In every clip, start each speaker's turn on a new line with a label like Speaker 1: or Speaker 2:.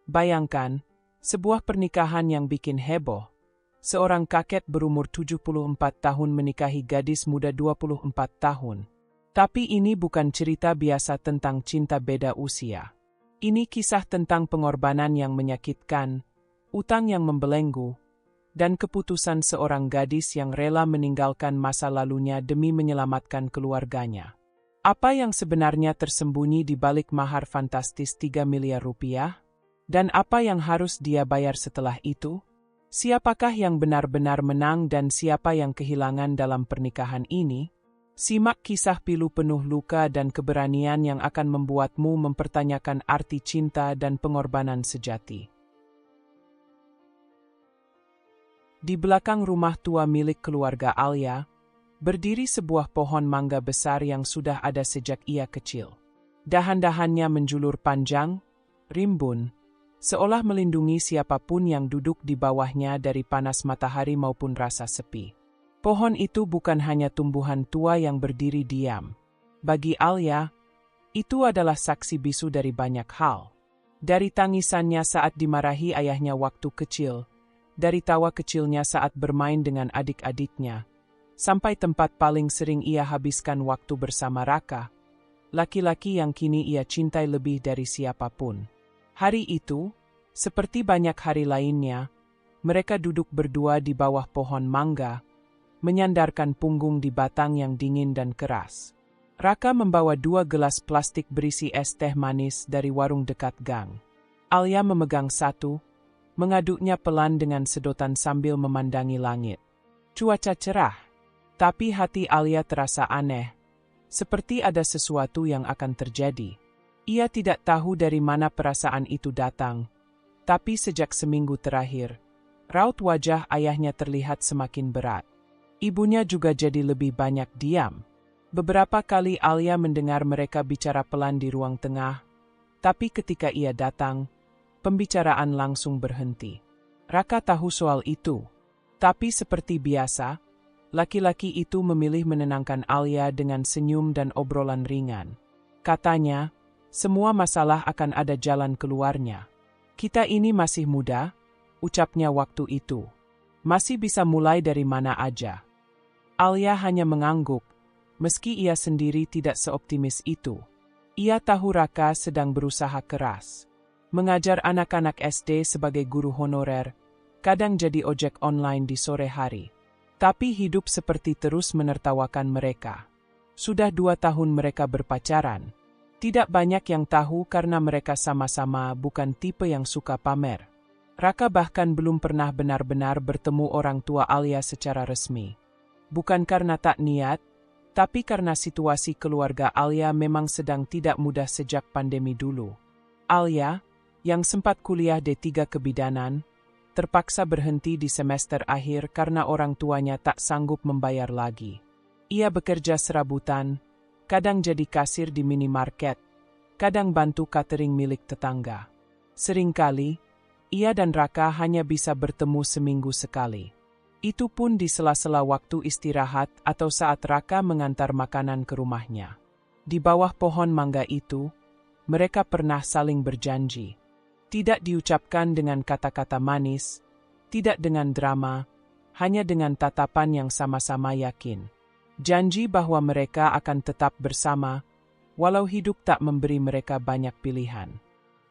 Speaker 1: Bayangkan, sebuah pernikahan yang bikin heboh. Seorang kakek berumur 74 tahun menikahi gadis muda 24 tahun. Tapi ini bukan cerita biasa tentang cinta beda usia. Ini kisah tentang pengorbanan yang menyakitkan, utang yang membelenggu, dan keputusan seorang gadis yang rela meninggalkan masa lalunya demi menyelamatkan keluarganya. Apa yang sebenarnya tersembunyi di balik mahar fantastis 3 miliar rupiah? Dan apa yang harus dia bayar setelah itu? Siapakah yang benar-benar menang dan siapa yang kehilangan dalam pernikahan ini? Simak kisah pilu penuh luka dan keberanian yang akan membuatmu mempertanyakan arti cinta dan pengorbanan sejati. Di belakang rumah tua milik keluarga Alia, berdiri sebuah pohon mangga besar yang sudah ada sejak ia kecil. Dahan-dahannya menjulur panjang, rimbun, seolah melindungi siapapun yang duduk di bawahnya dari panas matahari maupun rasa sepi. Pohon itu bukan hanya tumbuhan tua yang berdiri diam. Bagi Alia, itu adalah saksi bisu dari banyak hal. Dari tangisannya saat dimarahi ayahnya waktu kecil, dari tawa kecilnya saat bermain dengan adik-adiknya, sampai tempat paling sering ia habiskan waktu bersama Raka, laki-laki yang kini ia cintai lebih dari siapapun. Hari itu, seperti banyak hari lainnya, mereka duduk berdua di bawah pohon mangga, menyandarkan punggung di batang yang dingin dan keras. Raka membawa 2 gelas plastik berisi es teh manis dari warung dekat gang. Alia memegang satu, mengaduknya pelan dengan sedotan sambil memandangi langit. Cuaca cerah, tapi hati Alia terasa aneh, seperti ada sesuatu yang akan terjadi. Ia tidak tahu dari mana perasaan itu datang, tapi sejak seminggu terakhir, raut wajah ayahnya terlihat semakin berat. Ibunya juga jadi lebih banyak diam. Beberapa kali Alia mendengar mereka bicara pelan di ruang tengah, tapi ketika ia datang, pembicaraan langsung berhenti. Raka tahu soal itu, tapi seperti biasa, laki-laki itu memilih menenangkan Alia dengan senyum dan obrolan ringan. Katanya, semua masalah akan ada jalan keluarnya. Kita ini masih muda, ucapnya waktu itu. Masih bisa mulai dari mana aja. Alia hanya mengangguk, meski ia sendiri tidak seoptimis itu. Ia tahu Raka sedang berusaha keras. Mengajar anak-anak SD sebagai guru honorer, kadang jadi ojek online di sore hari. Tapi hidup seperti terus menertawakan mereka. Sudah 2 tahun mereka berpacaran. Tidak banyak yang tahu karena mereka sama-sama bukan tipe yang suka pamer. Raka bahkan belum pernah benar-benar bertemu orang tua Alia secara resmi. Bukan karena tak niat, tapi karena situasi keluarga Alia memang sedang tidak mudah sejak pandemi dulu. Alia, yang sempat kuliah D3 kebidanan, terpaksa berhenti di semester akhir karena orang tuanya tak sanggup membayar lagi. Ia bekerja serabutan, kadang jadi kasir di minimarket, kadang bantu catering milik tetangga. Seringkali, ia dan Raka hanya bisa bertemu seminggu sekali. Itu pun di sela-sela waktu istirahat atau saat Raka mengantar makanan ke rumahnya. Di bawah pohon mangga itu, mereka pernah saling berjanji. Tidak diucapkan dengan kata-kata manis, tidak dengan drama, hanya dengan tatapan yang sama-sama yakin. Janji bahwa mereka akan tetap bersama, walau hidup tak memberi mereka banyak pilihan.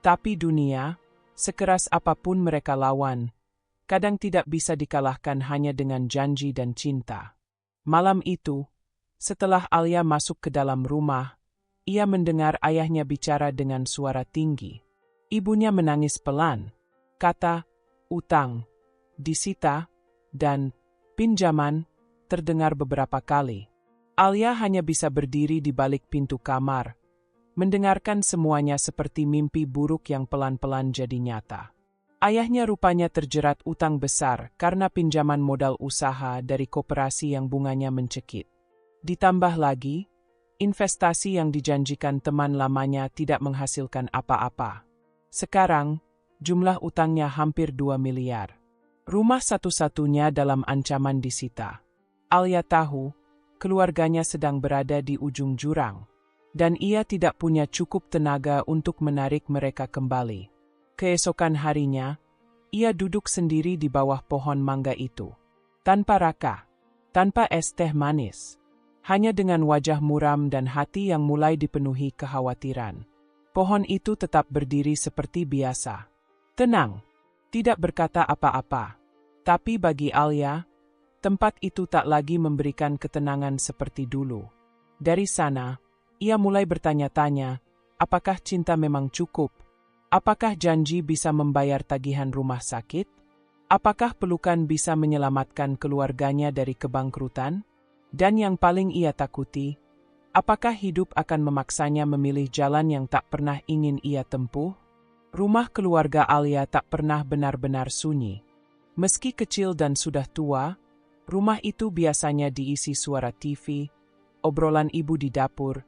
Speaker 1: Tapi dunia, sekeras apapun mereka lawan, kadang tidak bisa dikalahkan hanya dengan janji dan cinta. Malam itu, setelah Alia masuk ke dalam rumah, ia mendengar ayahnya bicara dengan suara tinggi. Ibunya menangis pelan. Kata, utang, disita, dan pinjaman terdengar beberapa kali. Alia hanya bisa berdiri di balik pintu kamar, mendengarkan semuanya seperti mimpi buruk yang pelan-pelan jadi nyata. Ayahnya rupanya terjerat utang besar karena pinjaman modal usaha dari koperasi yang bunganya mencekik. Ditambah lagi, investasi yang dijanjikan teman lamanya tidak menghasilkan apa-apa. Sekarang, jumlah utangnya hampir 2 miliar. Rumah satu-satunya dalam ancaman disita. Alia tahu, keluarganya sedang berada di ujung jurang, dan ia tidak punya cukup tenaga untuk menarik mereka kembali. Keesokan harinya, ia duduk sendiri di bawah pohon mangga itu. Tanpa Raka, tanpa es teh manis. Hanya dengan wajah muram dan hati yang mulai dipenuhi kekhawatiran. Pohon itu tetap berdiri seperti biasa. Tenang, tidak berkata apa-apa. Tapi bagi Alia, tempat itu tak lagi memberikan ketenangan seperti dulu. Dari sana, ia mulai bertanya-tanya, apakah cinta memang cukup? Apakah janji bisa membayar tagihan rumah sakit? Apakah pelukan bisa menyelamatkan keluarganya dari kebangkrutan? Dan yang paling ia takuti, apakah hidup akan memaksanya memilih jalan yang tak pernah ingin ia tempuh? Rumah keluarga Alia tak pernah benar-benar sunyi. Meski kecil dan sudah tua, rumah itu biasanya diisi suara TV, obrolan ibu di dapur,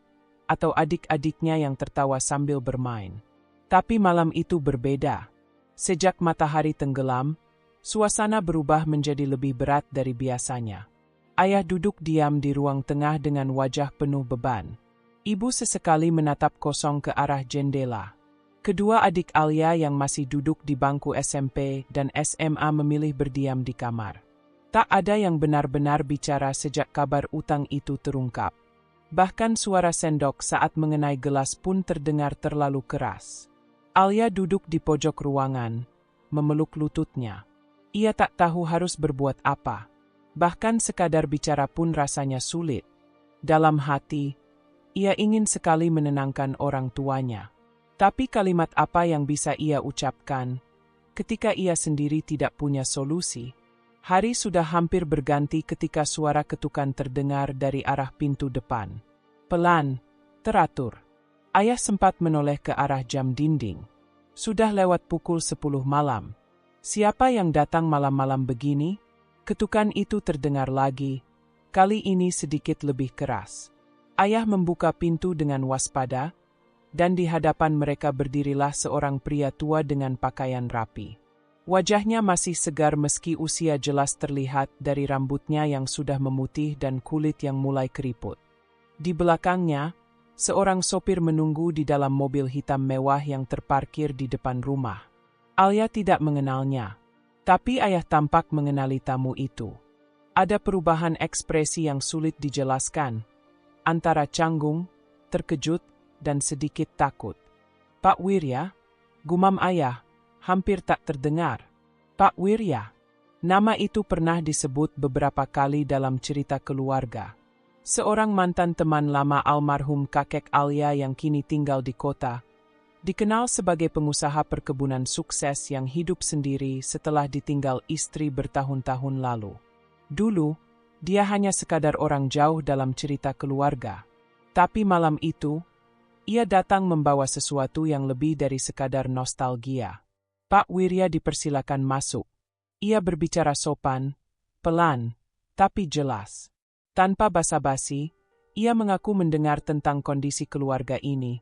Speaker 1: atau adik-adiknya yang tertawa sambil bermain. Tapi malam itu berbeda. Sejak matahari tenggelam, suasana berubah menjadi lebih berat dari biasanya. Ayah duduk diam di ruang tengah dengan wajah penuh beban. Ibu sesekali menatap kosong ke arah jendela. Kedua adik Alia yang masih duduk di bangku SMP dan SMA memilih berdiam di kamar. Tak ada yang benar-benar bicara sejak kabar utang itu terungkap. Bahkan suara sendok saat mengenai gelas pun terdengar terlalu keras. Alia duduk di pojok ruangan, memeluk lututnya. Ia tak tahu harus berbuat apa. Bahkan sekadar bicara pun rasanya sulit. Dalam hati, ia ingin sekali menenangkan orang tuanya. Tapi kalimat apa yang bisa ia ucapkan ketika ia sendiri tidak punya solusi? Hari sudah hampir berganti ketika suara ketukan terdengar dari arah pintu depan. Pelan, teratur. Ayah sempat menoleh ke arah jam dinding. Sudah lewat pukul 10 malam. Siapa yang datang malam-malam begini? Ketukan itu terdengar lagi, kali ini sedikit lebih keras. Ayah membuka pintu dengan waspada, dan di hadapan mereka berdirilah seorang pria tua dengan pakaian rapi. Wajahnya masih segar meski usia jelas terlihat dari rambutnya yang sudah memutih dan kulit yang mulai keriput. Di belakangnya, seorang sopir menunggu di dalam mobil hitam mewah yang terparkir di depan rumah. Alia tidak mengenalnya. Tapi ayah tampak mengenali tamu itu. Ada perubahan ekspresi yang sulit dijelaskan, antara canggung, terkejut, dan sedikit takut. Pak Wirya, gumam ayah, hampir tak terdengar. Pak Wirya, nama itu pernah disebut beberapa kali dalam cerita keluarga. Seorang mantan teman lama almarhum kakek Alia yang kini tinggal di kota, dikenal sebagai pengusaha perkebunan sukses yang hidup sendiri setelah ditinggal istri bertahun-tahun lalu. Dulu, dia hanya sekadar orang jauh dalam cerita keluarga. Tapi malam itu, ia datang membawa sesuatu yang lebih dari sekadar nostalgia. Pak Wirya dipersilakan masuk. Ia berbicara sopan, pelan, tapi jelas. Tanpa basa-basi, ia mengaku mendengar tentang kondisi keluarga ini,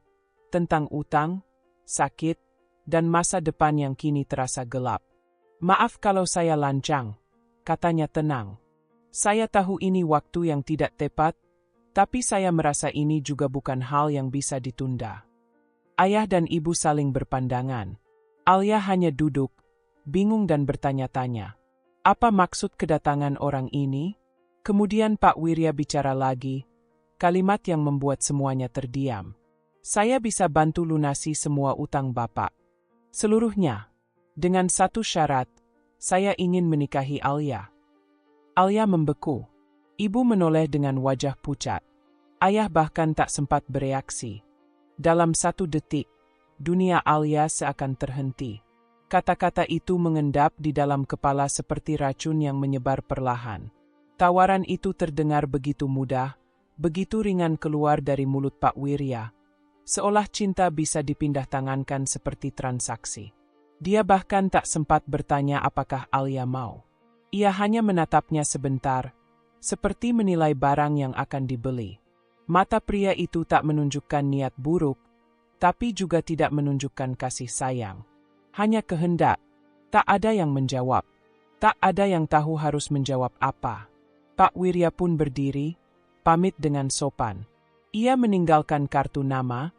Speaker 1: tentang utang, sakit, dan masa depan yang kini terasa gelap. Maaf kalau saya lancang, katanya tenang. Saya tahu ini waktu yang tidak tepat, tapi saya merasa ini juga bukan hal yang bisa ditunda. Ayah dan ibu saling berpandangan. Alia hanya duduk, bingung dan bertanya-tanya. Apa maksud kedatangan orang ini? Kemudian Pak Wirya bicara lagi, kalimat yang membuat semuanya terdiam. Saya bisa bantu lunasi semua utang Bapak. Seluruhnya. Dengan satu syarat, saya ingin menikahi Alia. Alia membeku. Ibu menoleh dengan wajah pucat. Ayah bahkan tak sempat bereaksi. Dalam 1 detik, dunia Alia seakan terhenti. Kata-kata itu mengendap di dalam kepala seperti racun yang menyebar perlahan. Tawaran itu terdengar begitu mudah, begitu ringan keluar dari mulut Pak Wirya. Seolah cinta bisa dipindah tangankan seperti transaksi. Dia bahkan tak sempat bertanya apakah Alia mau. Ia hanya menatapnya sebentar, seperti menilai barang yang akan dibeli. Mata pria itu tak menunjukkan niat buruk, tapi juga tidak menunjukkan kasih sayang. Hanya kehendak. Tak ada yang menjawab. Tak ada yang tahu harus menjawab apa. Pak Wirya pun berdiri, pamit dengan sopan. Ia meninggalkan kartu nama,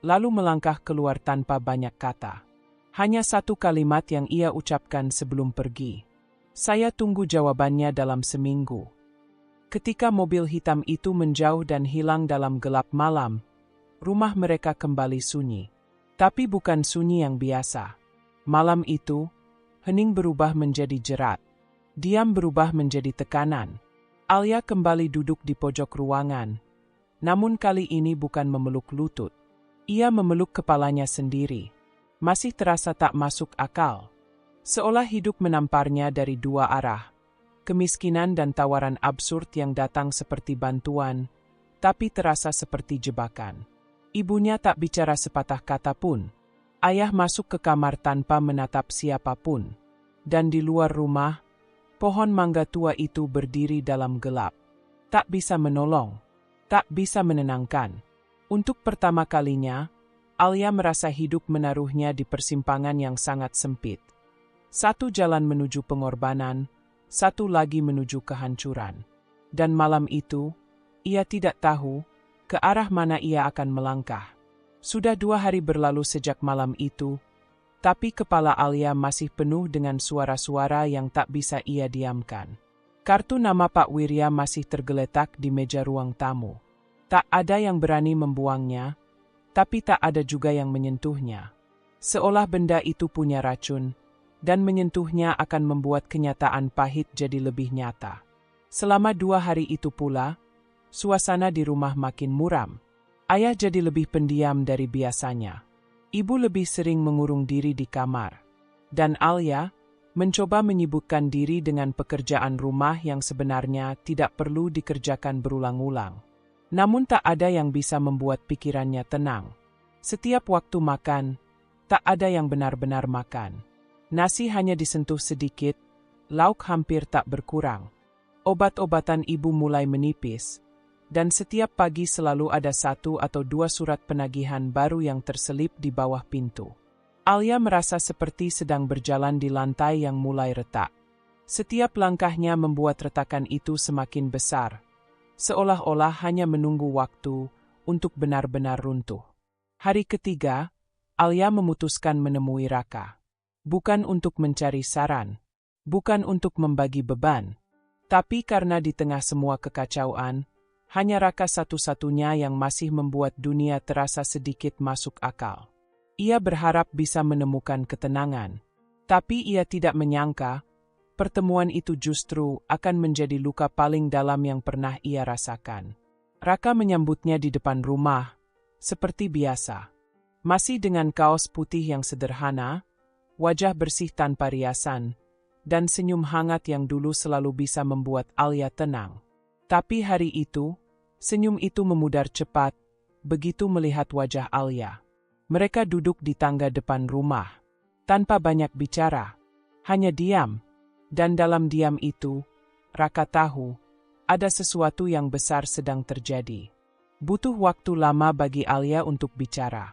Speaker 1: lalu melangkah keluar tanpa banyak kata. Hanya satu kalimat yang ia ucapkan sebelum pergi. Saya tunggu jawabannya dalam seminggu. Ketika mobil hitam itu menjauh dan hilang dalam gelap malam, rumah mereka kembali sunyi. Tapi bukan sunyi yang biasa. Malam itu, hening berubah menjadi jerat. Diam berubah menjadi tekanan. Alia kembali duduk di pojok ruangan. Namun kali ini bukan memeluk lutut. Ia memeluk kepalanya sendiri. Masih terasa tak masuk akal. Seolah hidup menamparnya dari dua arah. Kemiskinan dan tawaran absurd yang datang seperti bantuan, tapi terasa seperti jebakan. Ibunya tak bicara sepatah kata pun. Ayah masuk ke kamar tanpa menatap siapapun. Dan di luar rumah, pohon mangga tua itu berdiri dalam gelap. Tak bisa menolong, tak bisa menenangkan. Untuk pertama kalinya, Alia merasa hidup menaruhnya di persimpangan yang sangat sempit. Satu jalan menuju pengorbanan, satu lagi menuju kehancuran. Dan malam itu, ia tidak tahu ke arah mana ia akan melangkah. Sudah 2 hari berlalu sejak malam itu, tapi kepala Alia masih penuh dengan suara-suara yang tak bisa ia diamkan. Kartu nama Pak Wirya masih tergeletak di meja ruang tamu. Tak ada yang berani membuangnya, tapi tak ada juga yang menyentuhnya. Seolah benda itu punya racun, dan menyentuhnya akan membuat kenyataan pahit jadi lebih nyata. Selama 2 hari itu pula, suasana di rumah makin muram. Ayah jadi lebih pendiam dari biasanya. Ibu lebih sering mengurung diri di kamar. Dan Alia mencoba menyibukkan diri dengan pekerjaan rumah yang sebenarnya tidak perlu dikerjakan berulang-ulang. Namun tak ada yang bisa membuat pikirannya tenang. Setiap waktu makan, tak ada yang benar-benar makan. Nasi hanya disentuh sedikit, lauk hampir tak berkurang. Obat-obatan ibu mulai menipis, dan setiap pagi selalu ada 1 atau 2 surat penagihan baru yang terselip di bawah pintu. Alia merasa seperti sedang berjalan di lantai yang mulai retak. Setiap langkahnya membuat retakan itu semakin besar, seolah-olah hanya menunggu waktu untuk benar-benar runtuh. Hari ketiga, Alia memutuskan menemui Raka. Bukan untuk mencari saran, bukan untuk membagi beban, tapi karena di tengah semua kekacauan, hanya Raka satu-satunya yang masih membuat dunia terasa sedikit masuk akal. Ia berharap bisa menemukan ketenangan, tapi ia tidak menyangka pertemuan itu justru akan menjadi luka paling dalam yang pernah ia rasakan. Raka menyambutnya di depan rumah, seperti biasa. Masih dengan kaos putih yang sederhana, wajah bersih tanpa riasan, dan senyum hangat yang dulu selalu bisa membuat Alia tenang. Tapi hari itu, senyum itu memudar cepat, begitu melihat wajah Alia. Mereka duduk di tangga depan rumah, tanpa banyak bicara, hanya diam. Dan dalam diam itu, Raka tahu, ada sesuatu yang besar sedang terjadi. Butuh waktu lama bagi Alia untuk bicara.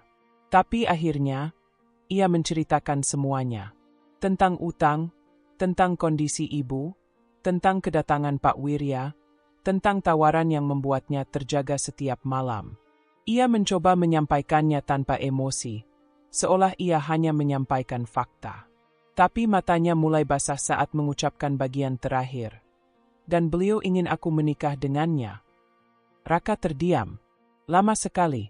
Speaker 1: Tapi akhirnya, ia menceritakan semuanya. Tentang utang, tentang kondisi ibu, tentang kedatangan Pak Wirya, tentang tawaran yang membuatnya terjaga setiap malam. Ia mencoba menyampaikannya tanpa emosi, seolah ia hanya menyampaikan fakta. Tapi matanya mulai basah saat mengucapkan bagian terakhir. Dan beliau ingin aku menikah dengannya. Raka terdiam. Lama sekali.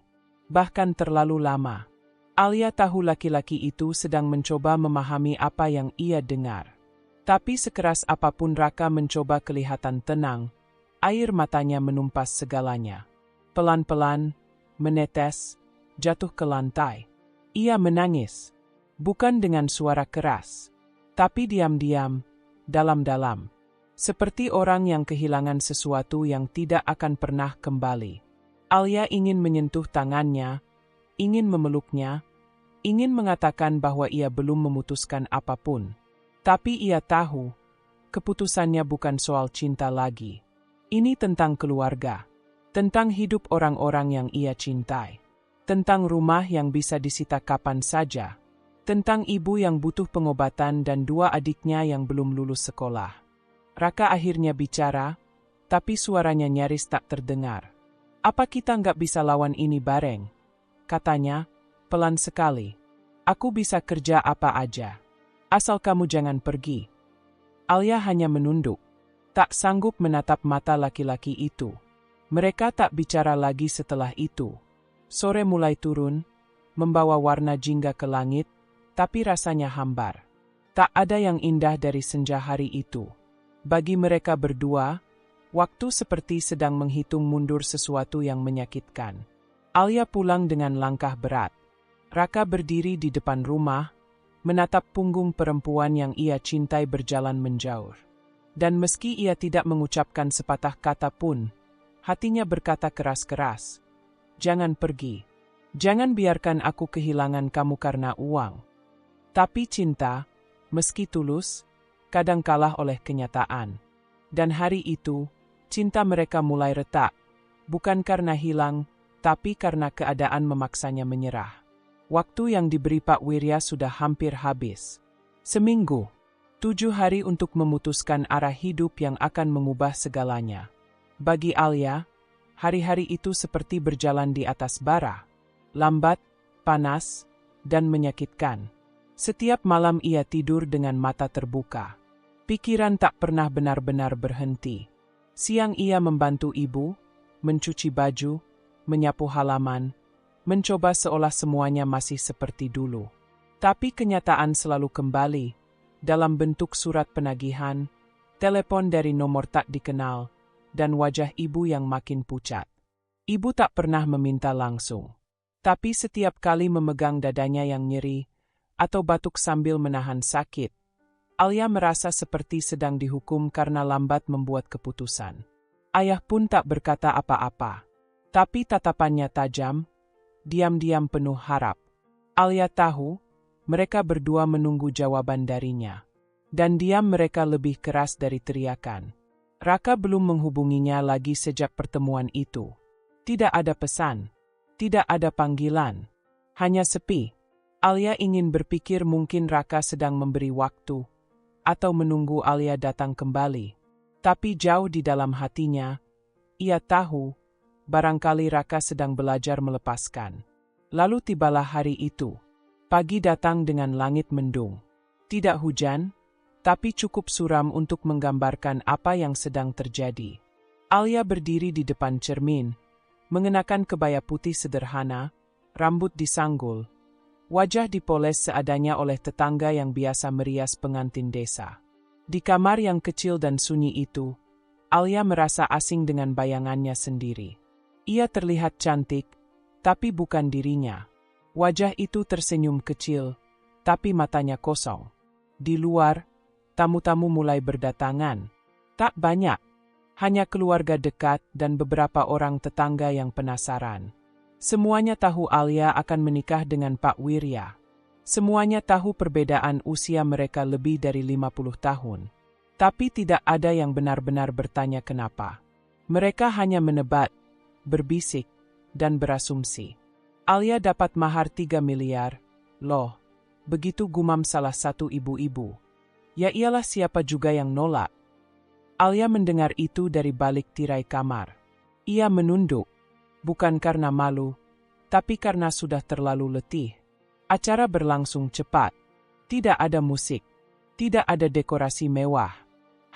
Speaker 1: Bahkan terlalu lama. Alia tahu laki-laki itu sedang mencoba memahami apa yang ia dengar. Tapi sekeras apapun Raka mencoba kelihatan tenang, air matanya menumpas segalanya. Pelan-pelan, menetes, jatuh ke lantai. Ia menangis. Bukan dengan suara keras, tapi diam-diam, dalam-dalam. Seperti orang yang kehilangan sesuatu yang tidak akan pernah kembali. Alia ingin menyentuh tangannya, ingin memeluknya, ingin mengatakan bahwa ia belum memutuskan apapun. Tapi ia tahu, keputusannya bukan soal cinta lagi. Ini tentang keluarga, tentang hidup orang-orang yang ia cintai, tentang rumah yang bisa disita kapan saja, tentang ibu yang butuh pengobatan dan 2 adiknya yang belum lulus sekolah. Raka akhirnya bicara, tapi suaranya nyaris tak terdengar. Apa kita nggak bisa lawan ini bareng? Katanya, pelan sekali. Aku bisa kerja apa aja. Asal kamu jangan pergi. Alia hanya menunduk. Tak sanggup menatap mata laki-laki itu. Mereka tak bicara lagi setelah itu. Sore mulai turun, membawa warna jingga ke langit, tapi rasanya hambar. Tak ada yang indah dari senja hari itu. Bagi mereka berdua, waktu seperti sedang menghitung mundur sesuatu yang menyakitkan. Alia pulang dengan langkah berat. Raka berdiri di depan rumah, menatap punggung perempuan yang ia cintai berjalan menjauh. Dan meski ia tidak mengucapkan sepatah kata pun, hatinya berkata keras-keras, "Jangan pergi. Jangan biarkan aku kehilangan kamu karena uang." Tapi cinta, meski tulus, kadang kalah oleh kenyataan. Dan hari itu, cinta mereka mulai retak, bukan karena hilang, tapi karena keadaan memaksanya menyerah. Waktu yang diberi Pak Wirya sudah hampir habis. Seminggu, 7 hari untuk memutuskan arah hidup yang akan mengubah segalanya. Bagi Alia, hari-hari itu seperti berjalan di atas bara. Lambat, panas, dan menyakitkan. Setiap malam ia tidur dengan mata terbuka. Pikiran tak pernah benar-benar berhenti. Siang ia membantu ibu, mencuci baju, menyapu halaman, mencoba seolah semuanya masih seperti dulu. Tapi kenyataan selalu kembali, dalam bentuk surat penagihan, telepon dari nomor tak dikenal, dan wajah ibu yang makin pucat. Ibu tak pernah meminta langsung. Tapi setiap kali memegang dadanya yang nyeri, atau batuk sambil menahan sakit, Alia merasa seperti sedang dihukum karena lambat membuat keputusan. Ayah pun tak berkata apa-apa. Tapi tatapannya tajam, diam-diam penuh harap. Alia tahu, mereka berdua menunggu jawaban darinya. Dan diam mereka lebih keras dari teriakan. Raka belum menghubunginya lagi sejak pertemuan itu. Tidak ada pesan, tidak ada panggilan, hanya sepi. Alia ingin berpikir mungkin Raka sedang memberi waktu, atau menunggu Alia datang kembali. Tapi jauh di dalam hatinya, ia tahu, barangkali Raka sedang belajar melepaskan. Lalu tibalah hari itu. Pagi datang dengan langit mendung. Tidak hujan, tapi cukup suram untuk menggambarkan apa yang sedang terjadi. Alia berdiri di depan cermin, mengenakan kebaya putih sederhana, rambut disanggul, wajah dipoles seadanya oleh tetangga yang biasa merias pengantin desa. Di kamar yang kecil dan sunyi itu, Alia merasa asing dengan bayangannya sendiri. Ia terlihat cantik, tapi bukan dirinya. Wajah itu tersenyum kecil, tapi matanya kosong. Di luar, tamu-tamu mulai berdatangan. Tak banyak, hanya keluarga dekat dan beberapa orang tetangga yang penasaran. Semuanya tahu Alia akan menikah dengan Pak Wirya. Semuanya tahu perbedaan usia mereka lebih dari 50 tahun. Tapi tidak ada yang benar-benar bertanya kenapa. Mereka hanya menebat, berbisik, dan berasumsi. Alia dapat mahar 3 miliar, loh, begitu gumam salah satu ibu-ibu. Ya iyalah siapa juga yang nolak. Alia mendengar itu dari balik tirai kamar. Ia menunduk, bukan karena malu, tapi karena sudah terlalu letih. Acara berlangsung cepat. Tidak ada musik, tidak ada dekorasi mewah.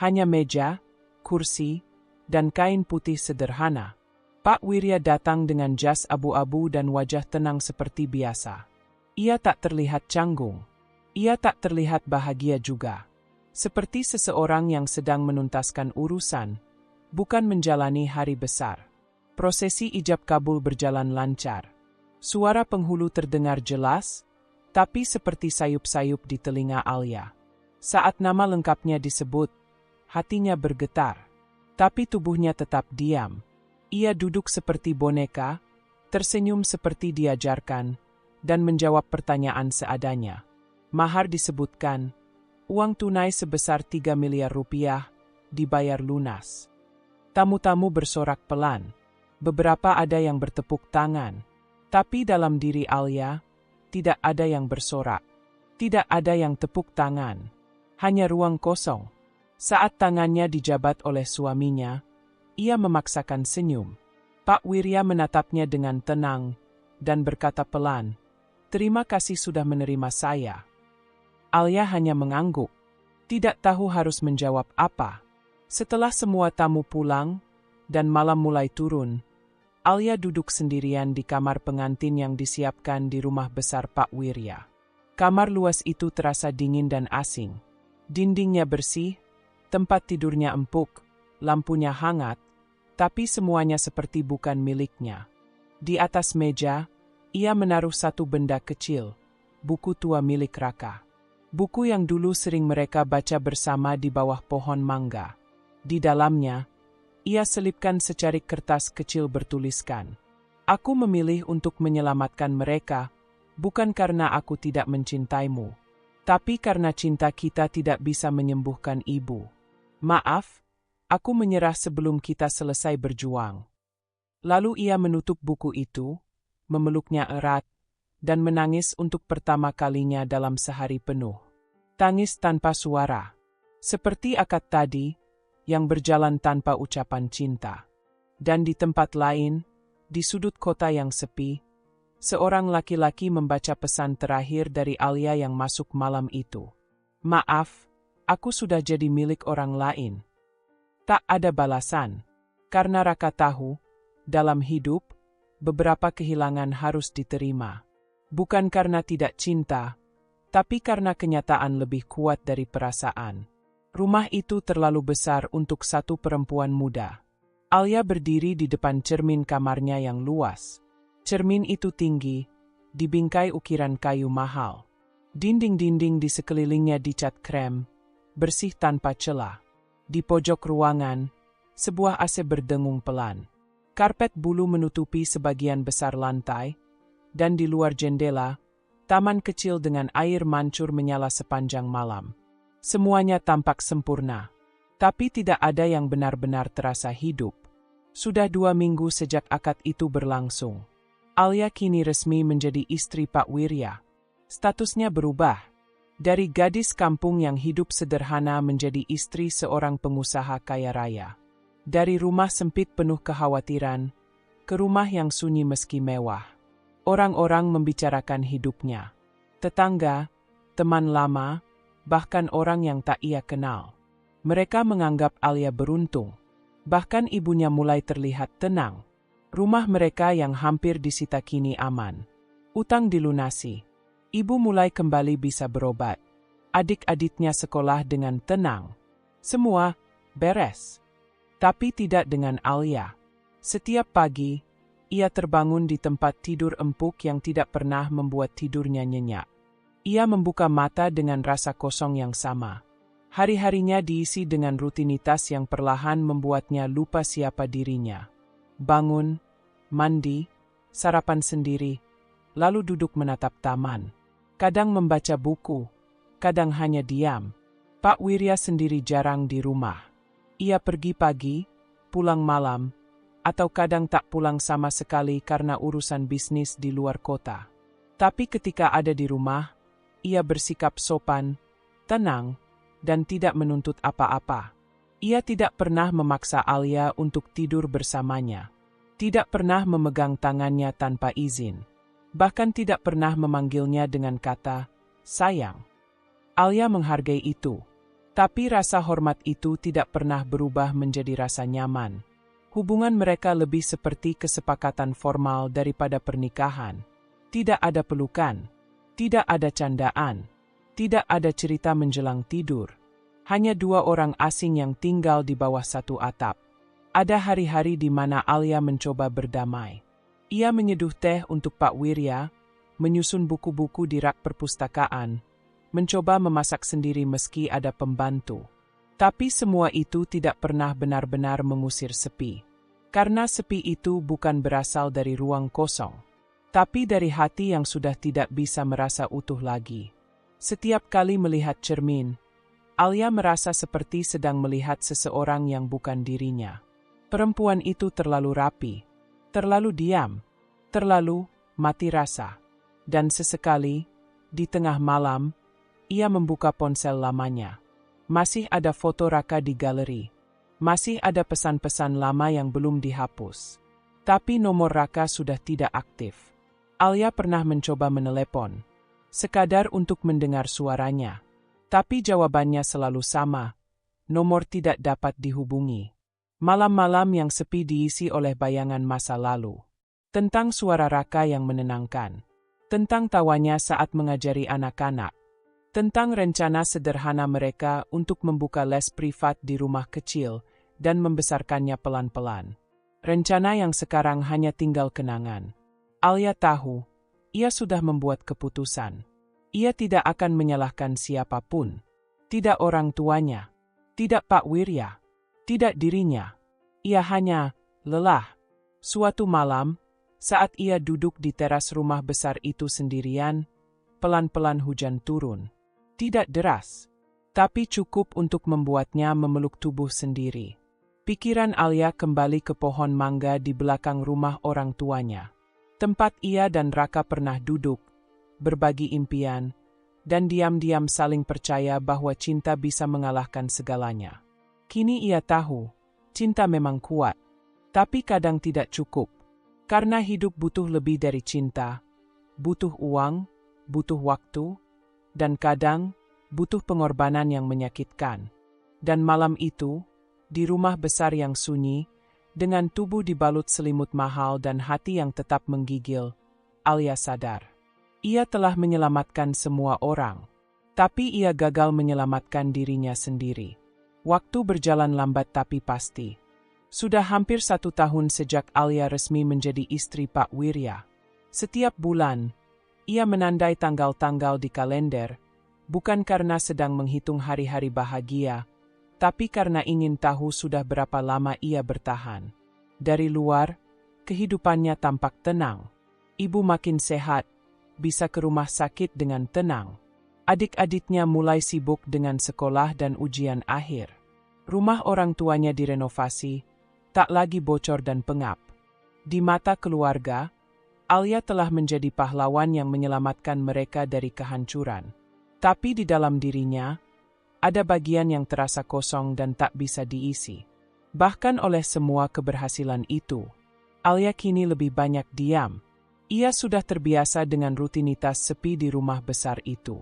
Speaker 1: Hanya meja, kursi, dan kain putih sederhana. Pak Wirya datang dengan jas abu-abu dan wajah tenang seperti biasa. Ia tak terlihat canggung. Ia tak terlihat bahagia juga. Seperti seseorang yang sedang menuntaskan urusan, bukan menjalani hari besar. Prosesi ijab kabul berjalan lancar. Suara penghulu terdengar jelas, tapi seperti sayup-sayup di telinga Alia. Saat nama lengkapnya disebut, hatinya bergetar. Tapi tubuhnya tetap diam. Ia duduk seperti boneka, tersenyum seperti diajarkan, dan menjawab pertanyaan seadanya. Mahar disebutkan, uang tunai sebesar 3 miliar rupiah, dibayar lunas. Tamu-tamu bersorak pelan. Beberapa ada yang bertepuk tangan. Tapi dalam diri Alia, tidak ada yang bersorak. Tidak ada yang tepuk tangan. Hanya ruang kosong. Saat tangannya dijabat oleh suaminya, ia memaksakan senyum. Pak Wirya menatapnya dengan tenang dan berkata pelan, Terima kasih sudah menerima saya. Alia hanya mengangguk. Tidak tahu harus menjawab apa. Setelah semua tamu pulang, dan malam mulai turun, Alia duduk sendirian di kamar pengantin yang disiapkan di rumah besar Pak Wirya. Kamar luas itu terasa dingin dan asing. Dindingnya bersih, tempat tidurnya empuk, lampunya hangat, tapi semuanya seperti bukan miliknya. Di atas meja, ia menaruh satu benda kecil, buku tua milik Raka. Buku yang dulu sering mereka baca bersama di bawah pohon mangga. Di dalamnya, ia selipkan secarik kertas kecil bertuliskan, "Aku memilih untuk menyelamatkan mereka, bukan karena aku tidak mencintaimu, tapi karena cinta kita tidak bisa menyembuhkan ibu. Maaf, aku menyerah sebelum kita selesai berjuang." Lalu ia menutup buku itu, memeluknya erat, dan menangis untuk pertama kalinya dalam sehari penuh. Tangis tanpa suara, seperti akad tadi, yang berjalan tanpa ucapan cinta. Dan di tempat lain, di sudut kota yang sepi, seorang laki-laki membaca pesan terakhir dari Alia yang masuk malam itu. "Maaf, aku sudah jadi milik orang lain." Tak ada balasan, karena Raka tahu, dalam hidup, beberapa kehilangan harus diterima. Bukan karena tidak cinta, tapi karena kenyataan lebih kuat dari perasaan. Rumah itu terlalu besar untuk satu perempuan muda. Alia berdiri di depan cermin kamarnya yang luas. Cermin itu tinggi, dibingkai ukiran kayu mahal. Dinding-dinding di sekelilingnya dicat krem, bersih tanpa celah. Di pojok ruangan, sebuah AC berdengung pelan. Karpet bulu menutupi sebagian besar lantai, dan di luar jendela, taman kecil dengan air mancur menyala sepanjang malam. Semuanya tampak sempurna, tapi tidak ada yang benar-benar terasa hidup. Sudah 2 minggu sejak akad itu berlangsung. Alia kini resmi menjadi istri Pak Wirya. Statusnya berubah. Dari gadis kampung yang hidup sederhana menjadi istri seorang pengusaha kaya raya. Dari rumah sempit penuh kekhawatiran, ke rumah yang sunyi meski mewah. Orang-orang membicarakan hidupnya. Tetangga, teman lama, bahkan orang yang tak ia kenal. Mereka menganggap Alia beruntung. Bahkan ibunya mulai terlihat tenang. Rumah mereka yang hampir disita kini aman. Utang dilunasi. Ibu mulai kembali bisa berobat. Adik-adiknya sekolah dengan tenang. Semua beres. Tapi tidak dengan Alia. Setiap pagi, ia terbangun di tempat tidur empuk yang tidak pernah membuat tidurnya nyenyak. Ia membuka mata dengan rasa kosong yang sama. Hari-harinya diisi dengan rutinitas yang perlahan membuatnya lupa siapa dirinya. Bangun, mandi, sarapan sendiri, lalu duduk menatap taman. Kadang membaca buku, kadang hanya diam. Pak Wirya sendiri jarang di rumah. Ia pergi pagi, pulang malam, atau kadang tak pulang sama sekali karena urusan bisnis di luar kota. Tapi ketika ada di rumah, ia bersikap sopan, tenang, dan tidak menuntut apa-apa. Ia tidak pernah memaksa Alia untuk tidur bersamanya. Tidak pernah memegang tangannya tanpa izin. Bahkan tidak pernah memanggilnya dengan kata, "Sayang." Alia menghargai itu. Tapi rasa hormat itu tidak pernah berubah menjadi rasa nyaman. Hubungan mereka lebih seperti kesepakatan formal daripada pernikahan. Tidak ada pelukan, tidak ada candaan, tidak ada cerita menjelang tidur. Hanya 2 orang asing yang tinggal di bawah satu atap. Ada hari-hari di mana Alia mencoba berdamai. Ia menyeduh teh untuk Pak Wirya, menyusun buku-buku di rak perpustakaan, mencoba memasak sendiri meski ada pembantu. Tapi semua itu tidak pernah benar-benar mengusir sepi. Karena sepi itu bukan berasal dari ruang kosong, tapi dari hati yang sudah tidak bisa merasa utuh lagi. Setiap kali melihat cermin, Alia merasa seperti sedang melihat seseorang yang bukan dirinya. Perempuan itu terlalu rapi, terlalu diam, terlalu mati rasa. Dan sesekali, di tengah malam, ia membuka ponsel lamanya. Masih ada foto Raka di galeri. Masih ada pesan-pesan lama yang belum dihapus. Tapi nomor Raka sudah tidak aktif. Alia pernah mencoba menelepon, sekadar untuk mendengar suaranya. Tapi jawabannya selalu sama, nomor tidak dapat dihubungi. Malam-malam yang sepi diisi oleh bayangan masa lalu. Tentang suara Raka yang menenangkan. Tentang tawanya saat mengajari anak-anak. Tentang rencana sederhana mereka untuk membuka les privat di rumah kecil dan membesarkannya pelan-pelan. Rencana yang sekarang hanya tinggal kenangan. Alia tahu, ia sudah membuat keputusan. Ia tidak akan menyalahkan siapapun. Tidak orang tuanya. Tidak Pak Wirya. Tidak dirinya. Ia hanya lelah. Suatu malam, saat ia duduk di teras rumah besar itu sendirian, pelan-pelan hujan turun. Tidak deras, tapi cukup untuk membuatnya memeluk tubuh sendiri. Pikiran Alia kembali ke pohon mangga di belakang rumah orang tuanya. Tempat ia dan Raka pernah duduk, berbagi impian, dan diam-diam saling percaya bahwa cinta bisa mengalahkan segalanya. Kini ia tahu, cinta memang kuat, tapi kadang tidak cukup. Karena hidup butuh lebih dari cinta, butuh uang, butuh waktu, dan kadang butuh pengorbanan yang menyakitkan. Dan malam itu, di rumah besar yang sunyi, dengan tubuh dibalut selimut mahal dan hati yang tetap menggigil, Alia sadar. Ia telah menyelamatkan semua orang, tapi ia gagal menyelamatkan dirinya sendiri. Waktu berjalan lambat tapi pasti. Sudah hampir 1 tahun sejak Alia resmi menjadi istri Pak Wirya. Setiap bulan, ia menandai tanggal-tanggal di kalender, bukan karena sedang menghitung hari-hari bahagia, tapi karena ingin tahu sudah berapa lama ia bertahan. Dari luar, kehidupannya tampak tenang. Ibu makin sehat, bisa ke rumah sakit dengan tenang. Adik-adiknya mulai sibuk dengan sekolah dan ujian akhir. Rumah orang tuanya direnovasi, tak lagi bocor dan pengap. Di mata keluarga, Alia telah menjadi pahlawan yang menyelamatkan mereka dari kehancuran. Tapi di dalam dirinya, ada bagian yang terasa kosong dan tak bisa diisi. Bahkan oleh semua keberhasilan itu, Alia kini lebih banyak diam. Ia sudah terbiasa dengan rutinitas sepi di rumah besar itu.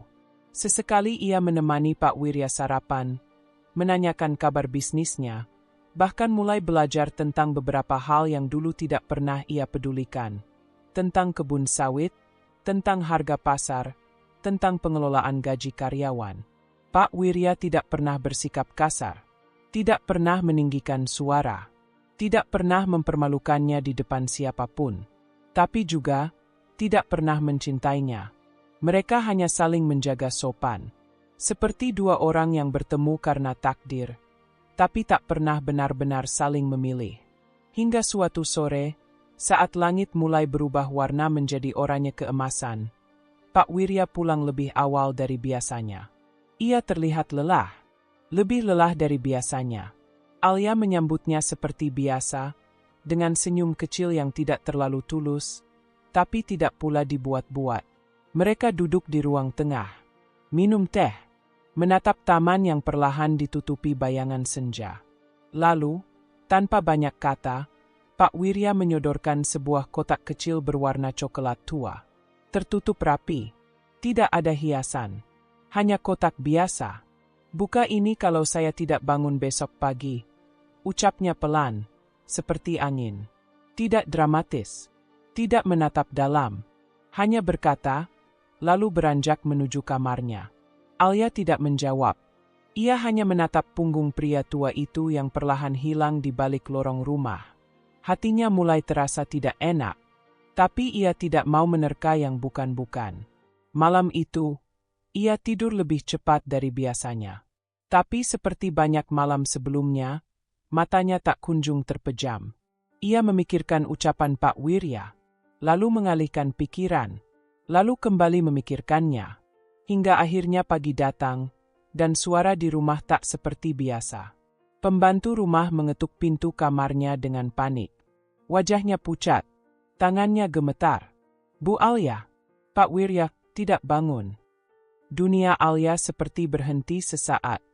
Speaker 1: Sesekali ia menemani Pak Wirya sarapan, menanyakan kabar bisnisnya, bahkan mulai belajar tentang beberapa hal yang dulu tidak pernah ia pedulikan. Tentang kebun sawit, tentang harga pasar, tentang pengelolaan gaji karyawan. Pak Wirya tidak pernah bersikap kasar, tidak pernah meninggikan suara, tidak pernah mempermalukannya di depan siapapun, tapi juga tidak pernah mencintainya. Mereka hanya saling menjaga sopan, seperti dua orang yang bertemu karena takdir, tapi tak pernah benar-benar saling memilih. Hingga suatu sore, saat langit mulai berubah warna menjadi oranye keemasan, Pak Wirya pulang lebih awal dari biasanya. Ia terlihat lelah, lebih lelah dari biasanya. Alia menyambutnya seperti biasa, dengan senyum kecil yang tidak terlalu tulus, tapi tidak pula dibuat-buat. Mereka duduk di ruang tengah, minum teh, menatap taman yang perlahan ditutupi bayangan senja. Lalu, tanpa banyak kata, Pak Wirya menyodorkan sebuah kotak kecil berwarna coklat tua. Tertutup rapi, tidak ada hiasan. Hanya kotak biasa. Buka ini kalau saya tidak bangun besok pagi. Ucapnya pelan, seperti angin. Tidak dramatis. Tidak menatap dalam. Hanya berkata, lalu beranjak menuju kamarnya. Alia tidak menjawab. Ia hanya menatap punggung pria tua itu yang perlahan hilang di balik lorong rumah. Hatinya mulai terasa tidak enak. Tapi ia tidak mau menerka yang bukan-bukan. Malam itu, ia tidur lebih cepat dari biasanya. Tapi seperti banyak malam sebelumnya, matanya tak kunjung terpejam. Ia memikirkan ucapan Pak Wirya, lalu mengalihkan pikiran, lalu kembali memikirkannya. Hingga akhirnya pagi datang, dan suara di rumah tak seperti biasa. Pembantu rumah mengetuk pintu kamarnya dengan panik. Wajahnya pucat, tangannya gemetar. Bu Alia, Pak Wirya tidak bangun. Dunia Alia seperti berhenti sesaat.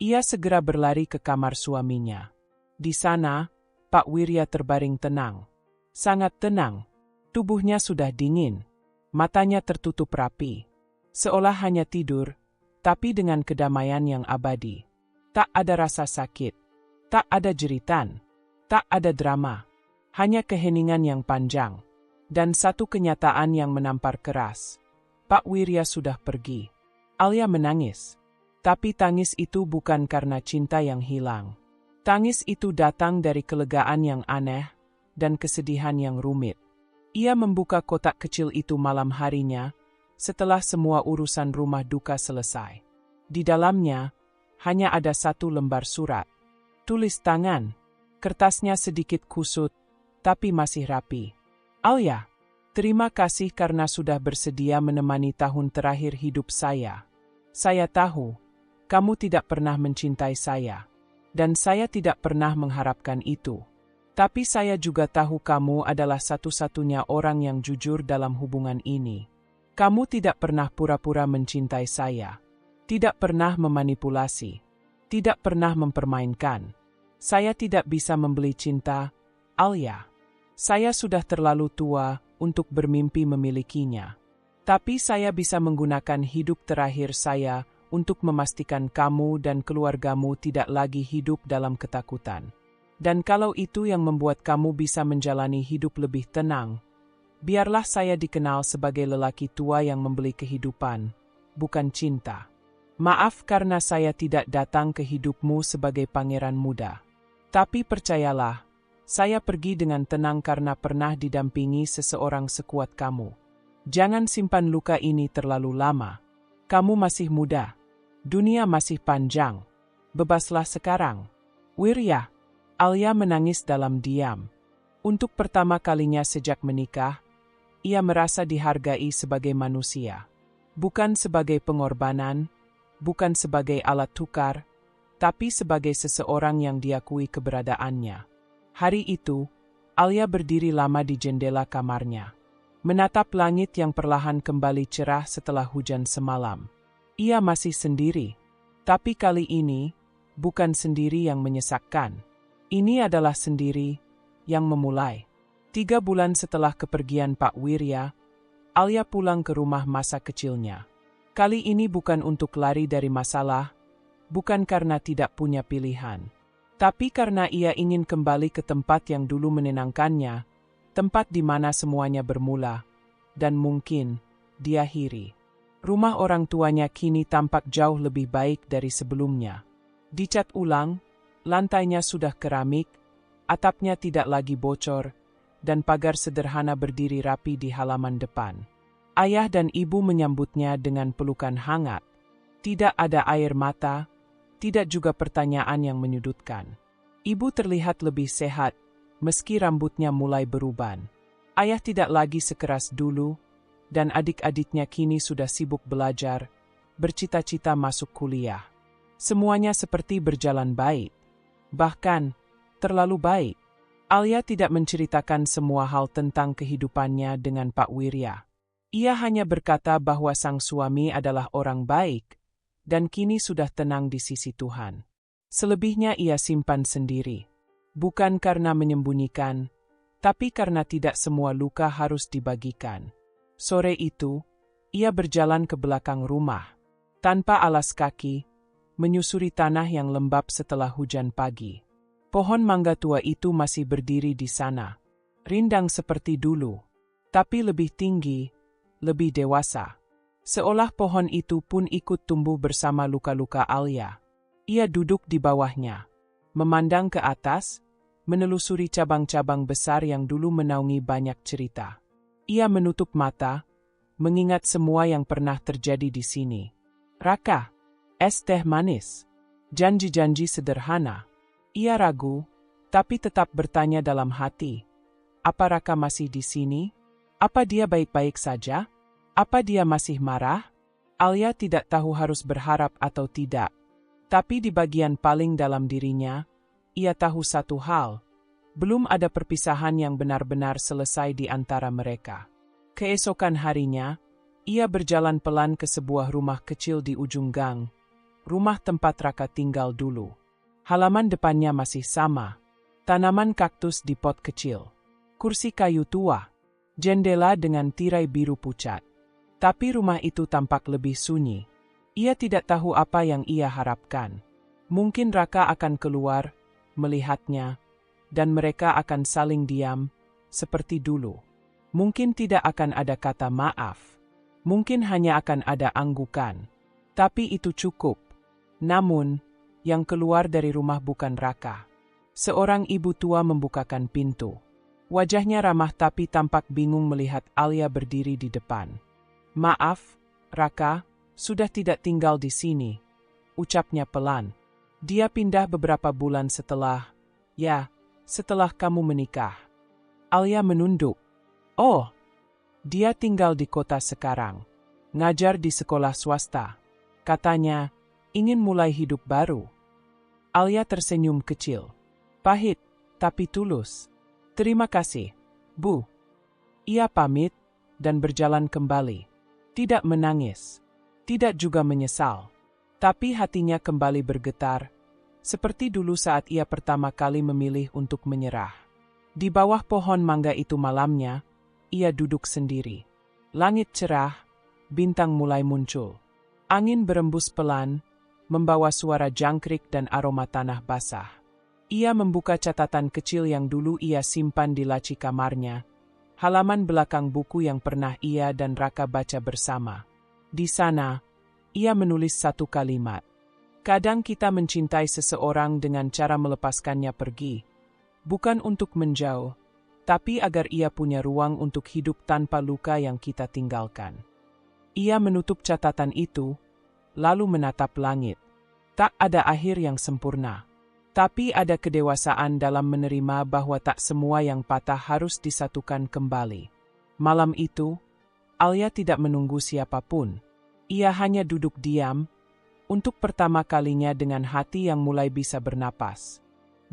Speaker 1: Ia segera berlari ke kamar suaminya. Di sana, Pak Wirya terbaring tenang. Sangat tenang. Tubuhnya sudah dingin. Matanya tertutup rapi. Seolah hanya tidur, tapi dengan kedamaian yang abadi. Tak ada rasa sakit. Tak ada jeritan. Tak ada drama. Hanya keheningan yang panjang. Dan satu kenyataan yang menampar keras. Pak Wirya sudah pergi. Alia menangis. Tapi tangis itu bukan karena cinta yang hilang. Tangis itu datang dari kelegaan yang aneh dan kesedihan yang rumit. Ia membuka kotak kecil itu malam harinya, setelah semua urusan rumah duka selesai. Di dalamnya, hanya ada satu lembar surat. Tulis tangan. Kertasnya sedikit kusut, tapi masih rapi. Alia, terima kasih karena sudah bersedia menemani tahun terakhir hidup saya. Saya tahu, kamu tidak pernah mencintai saya. Dan saya tidak pernah mengharapkan itu. Tapi saya juga tahu kamu adalah satu-satunya orang yang jujur dalam hubungan ini. Kamu tidak pernah pura-pura mencintai saya. Tidak pernah memanipulasi. Tidak pernah mempermainkan. Saya tidak bisa membeli cinta, Alia. Saya sudah terlalu tua untuk bermimpi memilikinya. Tapi saya bisa menggunakan hidup terakhir saya untuk memastikan kamu dan keluargamu tidak lagi hidup dalam ketakutan. Dan kalau itu yang membuat kamu bisa menjalani hidup lebih tenang, biarlah saya dikenal sebagai lelaki tua yang membeli kehidupan, bukan cinta. Maaf karena saya tidak datang ke hidupmu sebagai pangeran muda. Tapi percayalah, saya pergi dengan tenang karena pernah didampingi seseorang sekuat kamu. Jangan simpan luka ini terlalu lama. Kamu masih muda. Dunia masih panjang. Bebaslah sekarang. Wirya. Alia menangis dalam diam. Untuk pertama kalinya sejak menikah, ia merasa dihargai sebagai manusia. Bukan sebagai pengorbanan, bukan sebagai alat tukar, tapi sebagai seseorang yang diakui keberadaannya. Hari itu, Alia berdiri lama di jendela kamarnya. Menatap langit yang perlahan kembali cerah setelah hujan semalam. Ia masih sendiri, tapi kali ini bukan sendiri yang menyesakkan. Ini adalah sendiri yang memulai. 3 bulan setelah kepergian Pak Wirya, Alia pulang ke rumah masa kecilnya. Kali ini bukan untuk lari dari masalah, bukan karena tidak punya pilihan, tapi karena ia ingin kembali ke tempat yang dulu menenangkannya, tempat di mana semuanya bermula, dan mungkin diakhiri. Rumah orang tuanya kini tampak jauh lebih baik dari sebelumnya. Dicat ulang, lantainya sudah keramik, atapnya tidak lagi bocor, dan pagar sederhana berdiri rapi di halaman depan. Ayah dan ibu menyambutnya dengan pelukan hangat. Tidak ada air mata, tidak juga pertanyaan yang menyudutkan. Ibu terlihat lebih sehat, meski rambutnya mulai beruban. Ayah tidak lagi sekeras dulu, dan adik-adiknya kini sudah sibuk belajar, bercita-cita masuk kuliah. Semuanya seperti berjalan baik. Bahkan, terlalu baik. Alia tidak menceritakan semua hal tentang kehidupannya dengan Pak Wirya. Ia hanya berkata bahwa sang suami adalah orang baik, dan kini sudah tenang di sisi Tuhan. Selebihnya ia simpan sendiri. Bukan karena menyembunyikan, tapi karena tidak semua luka harus dibagikan. Sore itu, ia berjalan ke belakang rumah. Tanpa alas kaki, menyusuri tanah yang lembab setelah hujan pagi. Pohon mangga tua itu masih berdiri di sana. Rindang seperti dulu, tapi lebih tinggi, lebih dewasa. Seolah pohon itu pun ikut tumbuh bersama luka-luka Alia. Ia duduk di bawahnya, memandang ke atas, menelusuri cabang-cabang besar yang dulu menaungi banyak cerita. Ia menutup mata, mengingat semua yang pernah terjadi di sini. Raka, es teh manis, janji-janji sederhana. Ia ragu, tapi tetap bertanya dalam hati. Apa Raka masih di sini? Apa dia baik-baik saja? Apa dia masih marah? Alia tidak tahu harus berharap atau tidak. Tapi di bagian paling dalam dirinya, ia tahu satu hal. Belum ada perpisahan yang benar-benar selesai di antara mereka. Keesokan harinya, ia berjalan pelan ke sebuah rumah kecil di ujung gang, rumah tempat Raka tinggal dulu. Halaman depannya masih sama, tanaman kaktus di pot kecil, kursi kayu tua, jendela dengan tirai biru pucat. Tapi rumah itu tampak lebih sunyi. Ia tidak tahu apa yang ia harapkan. Mungkin Raka akan keluar, melihatnya, dan mereka akan saling diam, seperti dulu. Mungkin tidak akan ada kata maaf. Mungkin hanya akan ada anggukan. Tapi itu cukup. Namun, yang keluar dari rumah bukan Raka. Seorang ibu tua membukakan pintu. Wajahnya ramah tapi tampak bingung melihat Alia berdiri di depan. "Maaf, Raka, sudah tidak tinggal di sini," ucapnya pelan. "Dia pindah beberapa bulan setelah kamu menikah." Alia menunduk. "Oh, dia tinggal di kota sekarang. Ngajar di sekolah swasta. Katanya, ingin mulai hidup baru." Alia tersenyum kecil. Pahit, tapi tulus. "Terima kasih, Bu." Ia pamit dan berjalan kembali. Tidak menangis, tidak juga menyesal. Tapi hatinya kembali bergetar, seperti dulu saat ia pertama kali memilih untuk menyerah. Di bawah pohon mangga itu malamnya, ia duduk sendiri. Langit cerah, bintang mulai muncul. Angin berembus pelan, membawa suara jangkrik dan aroma tanah basah. Ia membuka catatan kecil yang dulu ia simpan di laci kamarnya, halaman belakang buku yang pernah ia dan Raka baca bersama. Di sana, ia menulis satu kalimat. "Kadang kita mencintai seseorang dengan cara melepaskannya pergi, bukan untuk menjauh, tapi agar ia punya ruang untuk hidup tanpa luka yang kita tinggalkan." Ia menutup catatan itu, lalu menatap langit. Tak ada akhir yang sempurna. Tapi ada kedewasaan dalam menerima bahwa tak semua yang patah harus disatukan kembali. Malam itu, Alia tidak menunggu siapapun. Ia hanya duduk diam, untuk pertama kalinya dengan hati yang mulai bisa bernapas.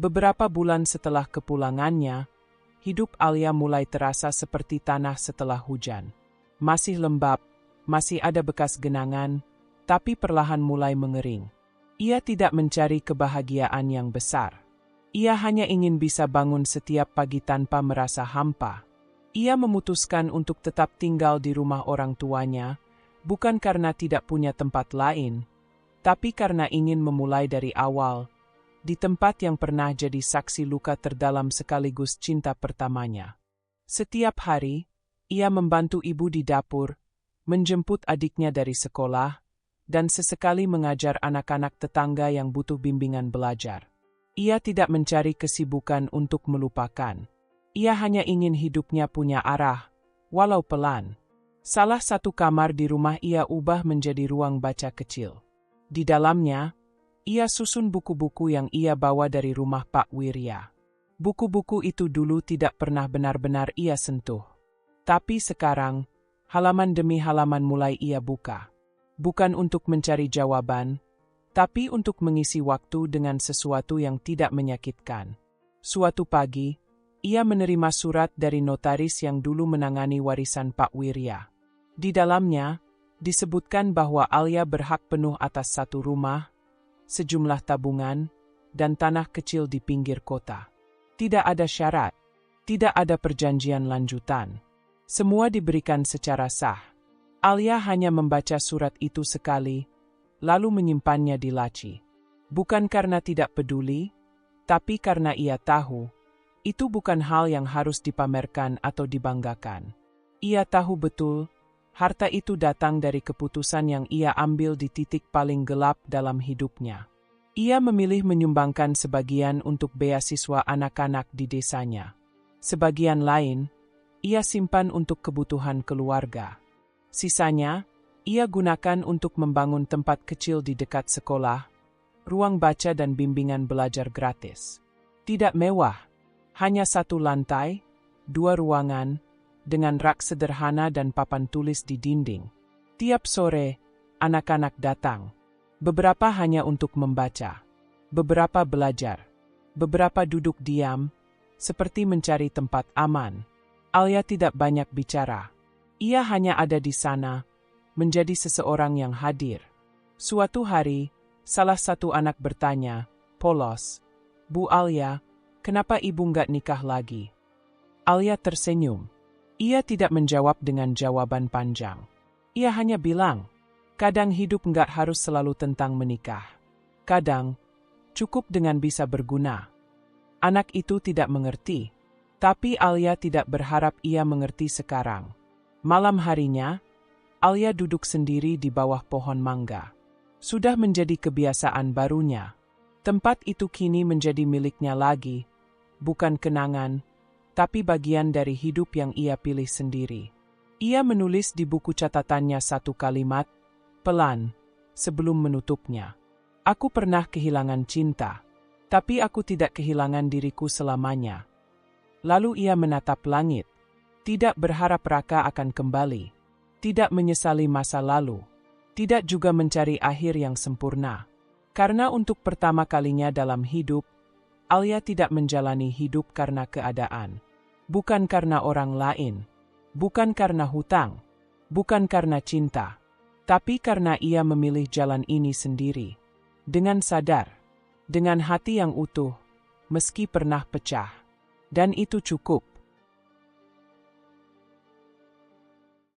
Speaker 1: Beberapa bulan setelah kepulangannya, hidup Alia mulai terasa seperti tanah setelah hujan. Masih lembab, masih ada bekas genangan, tapi perlahan mulai mengering. Ia tidak mencari kebahagiaan yang besar. Ia hanya ingin bisa bangun setiap pagi tanpa merasa hampa. Ia memutuskan untuk tetap tinggal di rumah orang tuanya, bukan karena tidak punya tempat lain, tapi karena ingin memulai dari awal, di tempat yang pernah jadi saksi luka terdalam sekaligus cinta pertamanya. Setiap hari, ia membantu ibu di dapur, menjemput adiknya dari sekolah, dan sesekali mengajar anak-anak tetangga yang butuh bimbingan belajar. Ia tidak mencari kesibukan untuk melupakan. Ia hanya ingin hidupnya punya arah, walau pelan. Salah satu kamar di rumah ia ubah menjadi ruang baca kecil. Di dalamnya, ia susun buku-buku yang ia bawa dari rumah Pak Wirya. Buku-buku itu dulu tidak pernah benar-benar ia sentuh. Tapi sekarang, halaman demi halaman mulai ia buka. Bukan untuk mencari jawaban, tapi untuk mengisi waktu dengan sesuatu yang tidak menyakitkan. Suatu pagi, ia menerima surat dari notaris yang dulu menangani warisan Pak Wirya. Di dalamnya, disebutkan bahwa Alia berhak penuh atas satu rumah, sejumlah tabungan, dan tanah kecil di pinggir kota. Tidak ada syarat, tidak ada perjanjian lanjutan. Semua diberikan secara sah. Alia hanya membaca surat itu sekali, lalu menyimpannya di laci. Bukan karena tidak peduli, tapi karena ia tahu, itu bukan hal yang harus dipamerkan atau dibanggakan. Ia tahu betul, harta itu datang dari keputusan yang ia ambil di titik paling gelap dalam hidupnya. Ia memilih menyumbangkan sebagian untuk beasiswa anak-anak di desanya. Sebagian lain, ia simpan untuk kebutuhan keluarga. Sisanya, ia gunakan untuk membangun tempat kecil di dekat sekolah, ruang baca dan bimbingan belajar gratis. Tidak mewah, hanya satu lantai, 2 ruangan, dengan rak sederhana dan papan tulis di dinding. Tiap sore, anak-anak datang. Beberapa hanya untuk membaca, beberapa belajar, beberapa duduk diam, seperti mencari tempat aman. Alia tidak banyak bicara. Ia hanya ada di sana, menjadi seseorang yang hadir. Suatu hari, salah satu anak bertanya, polos, "Bu Alia, kenapa ibu nggak nikah lagi?" Alia tersenyum. Ia tidak menjawab dengan jawaban panjang. Ia hanya bilang, kadang hidup nggak harus selalu tentang menikah. Kadang, cukup dengan bisa berguna. Anak itu tidak mengerti. Tapi Alia tidak berharap ia mengerti sekarang. Malam harinya, Alia duduk sendiri di bawah pohon mangga. Sudah menjadi kebiasaan barunya. Tempat itu kini menjadi miliknya lagi, bukan kenangan, tapi bagian dari hidup yang ia pilih sendiri. Ia menulis di buku catatannya satu kalimat, pelan, sebelum menutupnya. Aku pernah kehilangan cinta, tapi aku tidak kehilangan diriku selamanya. Lalu ia menatap langit, tidak berharap Raka akan kembali, tidak menyesali masa lalu, tidak juga mencari akhir yang sempurna. Karena untuk pertama kalinya dalam hidup, Alia tidak menjalani hidup karena keadaan. Bukan karena orang lain, bukan karena hutang, bukan karena cinta, tapi karena ia memilih jalan ini sendiri. Dengan sadar, dengan hati yang utuh, meski pernah pecah. Dan itu cukup.